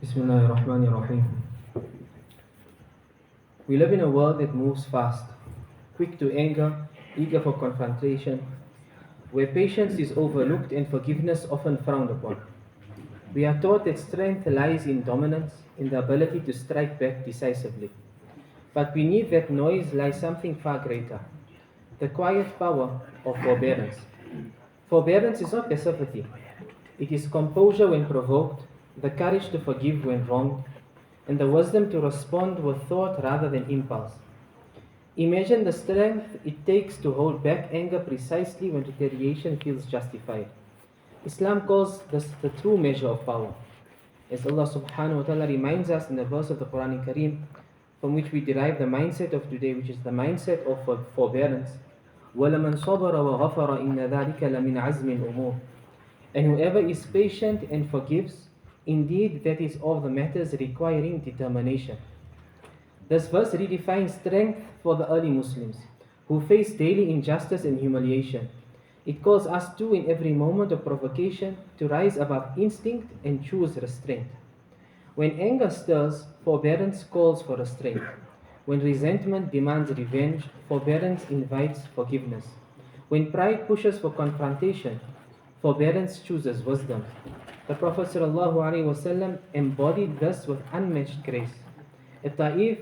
Bismillahirrahmanirrahim. We live in a world that moves fast, quick to anger, eager for confrontation, where patience is overlooked and forgiveness often frowned upon. We are taught that strength lies in dominance, in the ability to strike back decisively. But beneath that noise lies something far greater, the quiet power of forbearance. Forbearance is not passivity. It is composure when provoked, the courage to forgive when wronged, and the wisdom to respond with thought rather than impulse. Imagine the strength it takes to hold back anger precisely when retaliation feels justified. Islam calls this the true measure of power. As Allah subhanahu wa ta'ala reminds us in the verse of the Quran Kareem, from which we derive the mindset of today, which is the mindset of forbearance. وَلَمَنْ صَبَرَ وَغَفَرَ إِنَّ ذَلِكَ لَمِنْ عَزْمِ الْأُمُورِ. And whoever is patient and forgives, indeed that is of the matters requiring determination. This verse redefines strength for the early Muslims, who face daily injustice and humiliation. It calls us too in every moment of provocation to rise above instinct and choose restraint. When anger stirs, forbearance calls for restraint. When resentment demands revenge, forbearance invites forgiveness. When pride pushes for confrontation, forbearance chooses wisdom. The Prophet ﷺ embodied this with unmatched grace. At Ta'if,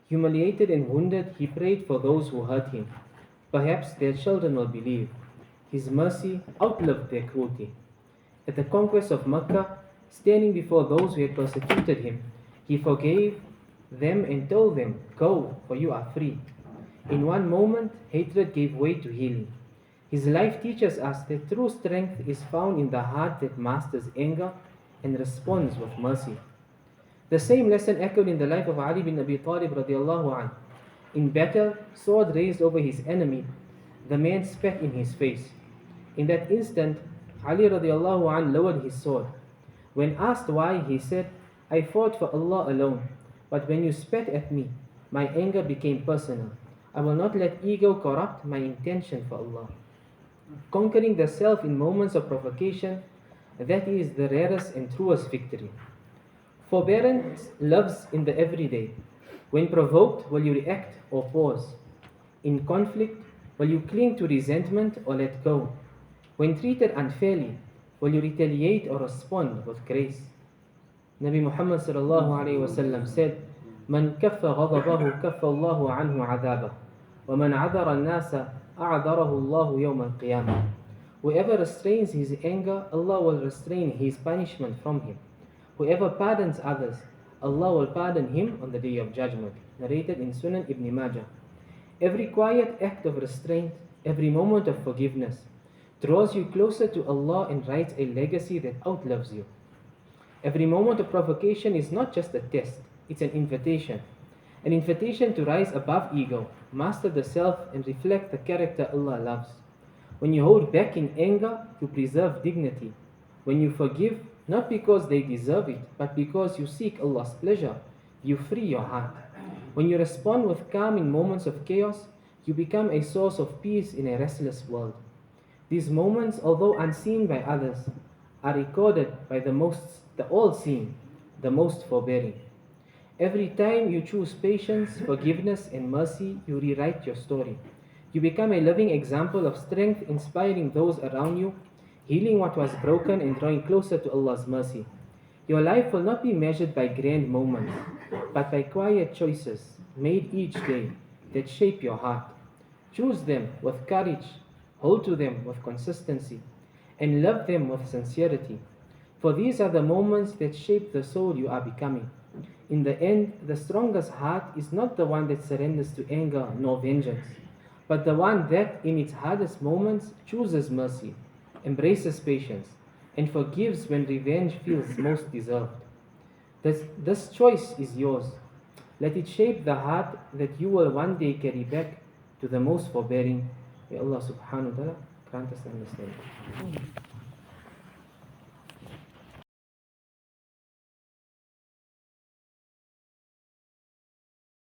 humiliated and wounded, he prayed for those who hurt him. Perhaps their children will believe. His mercy outlived their cruelty. At the conquest of Mecca, standing before those who had persecuted him, he forgave them and told them, "Go, for you are free." In one moment, hatred gave way to healing. His life teaches us that true strength is found in the heart that masters anger and responds with mercy. The same lesson echoed in the life of Ali bin Abi Talib radiallahu anh. In battle, sword raised over his enemy, the man spat in his face. In that instant, Ali radiallahu anh lowered his sword. When asked why, he said, "I fought for Allah alone, but when you spat at me, my anger became personal. I will not let ego corrupt my intention for Allah." Conquering the self in moments of provocation, that is the rarest and truest victory. Forbearance lives in the everyday. When provoked, will you react or pause? In conflict, will you cling to resentment or let go? When treated unfairly, will you retaliate or respond with grace? Nabi Muhammad sallallahu alayhi wa sallam said, "Man kaffa ghadabahu kaffa Allahu anhu adabah, wa man adara an-nasa a'darahu Allahu yawm al-qiyamah." Whoever restrains his anger, Allah will restrain his punishment from him. Whoever pardons others, Allah will pardon him on the day of judgment. Narrated in Sunnah Ibn Majah. Every quiet act of restraint, every moment of forgiveness, draws you closer to Allah and writes a legacy that outlives you. Every moment of provocation is not just a test, it's an invitation. An invitation to rise above ego, master the self, and reflect the character Allah loves. When you hold back in anger, you preserve dignity. When you forgive, not because they deserve it, but because you seek Allah's pleasure, you free your heart. When you respond with calm in moments of chaos, you become a source of peace in a restless world. These moments, although unseen by others, are recorded by the all-seeing, the most forbearing. Every time you choose patience, forgiveness, and mercy, you rewrite your story. You become a living example of strength, inspiring those around you, healing what was broken, and drawing closer to Allah's mercy. Your life will not be measured by grand moments, but by quiet choices made each day that shape your heart. Choose them with courage, hold to them with consistency, and love them with sincerity. For these are the moments that shape the soul you are becoming. In the end, the strongest heart is not the one that surrenders to anger nor vengeance, but the one that, in its hardest moments, chooses mercy, embraces patience, and forgives when revenge feels most deserved. This choice is yours. Let it shape the heart that you will one day carry back to the most forbearing. May Allah subhanahu wa ta'ala grant us understanding.